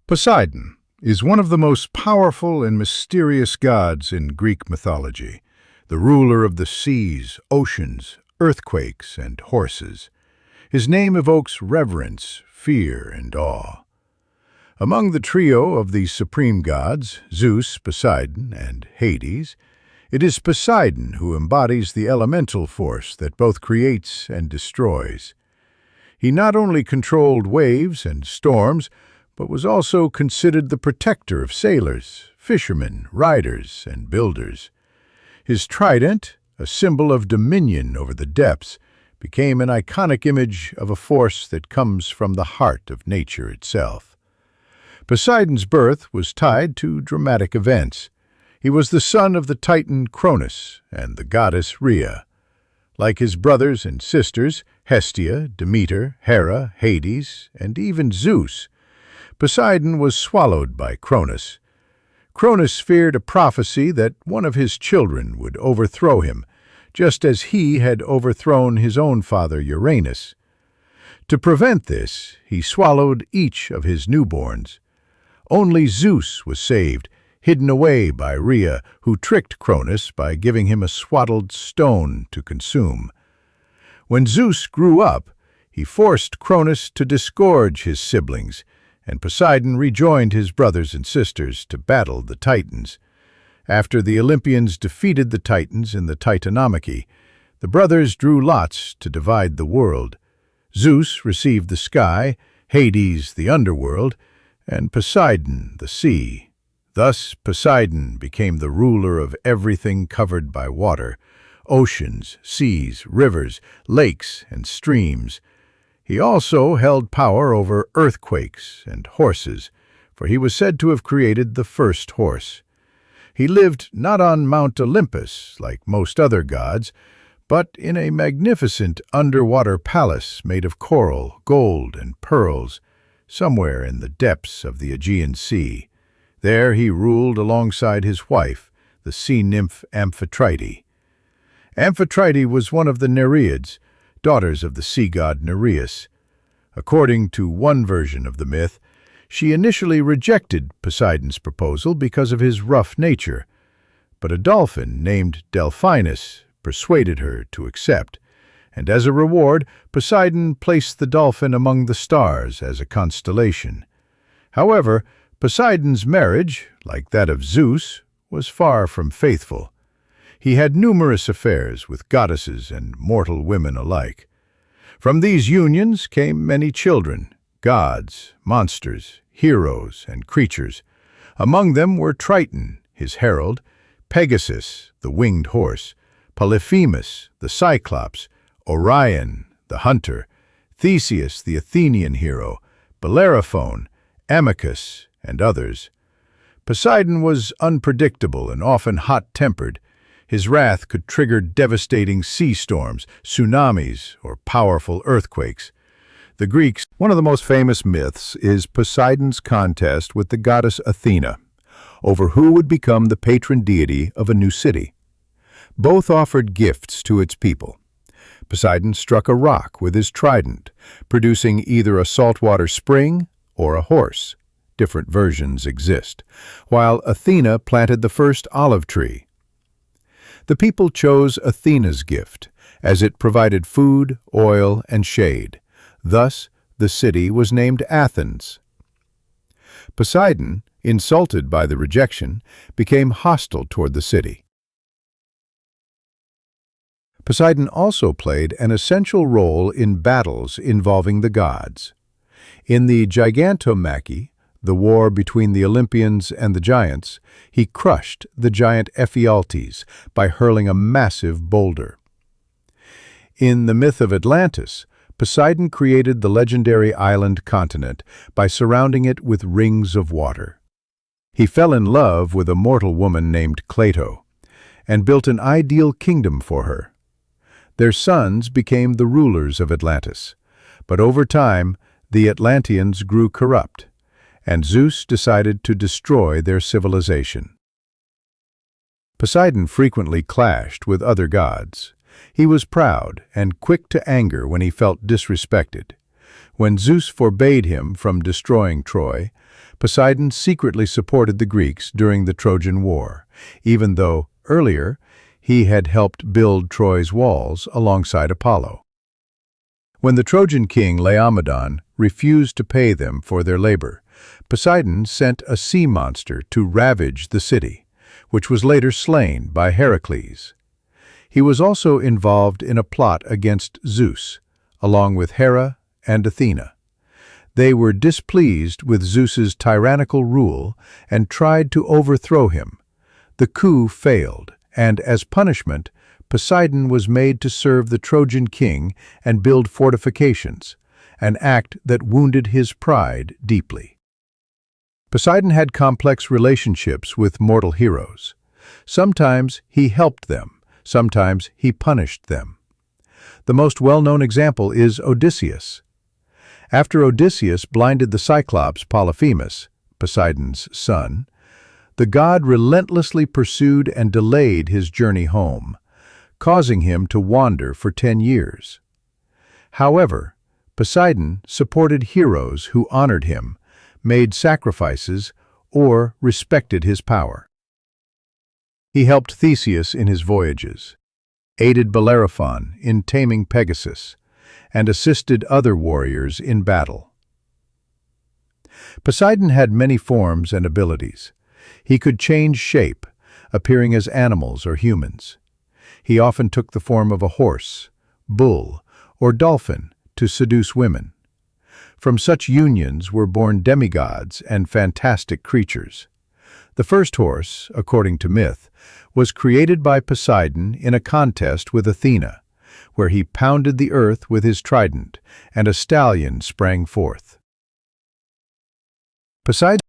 Poseidon is one of the most powerful and mysterious gods in Greek mythology, the ruler of the seas, oceans, earthquakes, and horses. His name evokes reverence, fear, and awe. Among the trio of the supreme gods, Zeus, Poseidon, and Hades, it is Poseidon who embodies the elemental force that both creates and destroys. He not only controlled waves and storms, but was also considered the protector of sailors, fishermen, riders, and builders. His trident, a symbol of dominion over the depths, became an iconic image of a force that comes from the heart of nature itself. Poseidon's birth was tied to dramatic events. He was the son of the titan Cronus and the goddess Rhea. Like his brothers and sisters, Hestia, Demeter, Hera, Hades, and even Zeus, Poseidon was swallowed by Cronus. Cronus feared a prophecy that one of his children would overthrow him, just as he had overthrown his own father Uranus. To prevent this, he swallowed each of his newborns. Only Zeus was saved, hidden away by Rhea, who tricked Cronus by giving him a swaddled stone to consume. When Zeus grew up, he forced Cronus to disgorge his siblings, and Poseidon rejoined his brothers and sisters to battle the Titans. After the Olympians defeated the Titans in the Titanomachy, the brothers drew lots to divide the world. Zeus received the sky, Hades the underworld, and Poseidon the sea. Thus Poseidon became the ruler of everything covered by water: oceans, seas, rivers, lakes, and streams. He also held power over earthquakes and horses, for he was said to have created the first horse. He lived not on Mount Olympus, like most other gods, but in a magnificent underwater palace made of coral, gold, and pearls, somewhere in the depths of the Aegean Sea. There he ruled alongside his wife, the sea nymph Amphitrite. Amphitrite was one of the Nereids, daughters of the sea god Nereus. According to one version of the myth, she initially rejected Poseidon's proposal because of his rough nature, but a dolphin named Delphinus persuaded her to accept, and as a reward, Poseidon placed the dolphin among the stars as a constellation. However, Poseidon's marriage, like that of Zeus, was far from faithful. He had numerous affairs with goddesses and mortal women alike. From these unions came many children, gods, monsters, heroes, and creatures. Among them were Triton, his herald, Pegasus, the winged horse, Polyphemus, the Cyclops, Orion, the hunter, Theseus, the Athenian hero, Bellerophon, Amycus, and others. Poseidon was unpredictable and often hot-tempered. His wrath could trigger devastating sea storms, tsunamis, or powerful earthquakes. The Greeks' one of the most famous myths is Poseidon's contest with the goddess Athena over who would become the patron deity of a new city. Both offered gifts to its people. Poseidon struck a rock with his trident, producing either a saltwater spring or a horse. Different versions exist, while Athena planted the first olive tree. The people chose Athena's gift, as it provided food, oil, and shade. Thus, the city was named Athens. Poseidon, insulted by the rejection, became hostile toward the city. Poseidon also played an essential role in battles involving the gods. In the Gigantomachy, the war between the Olympians and the giants, he crushed the giant Ephialtes by hurling a massive boulder. In the myth of Atlantis, Poseidon created the legendary island continent by surrounding it with rings of water. He fell in love with a mortal woman named Cleito and built an ideal kingdom for her. Their sons became the rulers of Atlantis, but over time the Atlanteans grew corrupt, and Zeus decided to destroy their civilization. Poseidon frequently clashed with other gods. He was proud and quick to anger when he felt disrespected. When Zeus forbade him from destroying Troy, Poseidon secretly supported the Greeks during the Trojan War, even though, earlier, he had helped build Troy's walls alongside Apollo. When the Trojan king Laomedon refused to pay them for their labor, Poseidon sent a sea monster to ravage the city, which was later slain by Heracles. He was also involved in a plot against Zeus, along with Hera and Athena. They were displeased with Zeus's tyrannical rule and tried to overthrow him. The coup failed, and as punishment, Poseidon was made to serve the Trojan king and build fortifications, an act that wounded his pride deeply. Poseidon had complex relationships with mortal heroes. Sometimes he helped them, sometimes he punished them. The most well-known example is Odysseus. After Odysseus blinded the Cyclops Polyphemus, Poseidon's son, the god relentlessly pursued and delayed his journey home, causing him to wander for 10 years. However, Poseidon supported heroes who honored him, made sacrifices, or respected his power. He helped Theseus in his voyages, aided Bellerophon in taming Pegasus, and assisted other warriors in battle. Poseidon had many forms and abilities. He could change shape, appearing as animals or humans. He often took the form of a horse, bull, or dolphin to seduce women. From such unions were born demigods and fantastic creatures. The first horse, according to myth, was created by Poseidon in a contest with Athena, where he pounded the earth with his trident, and a stallion sprang forth. Poseidon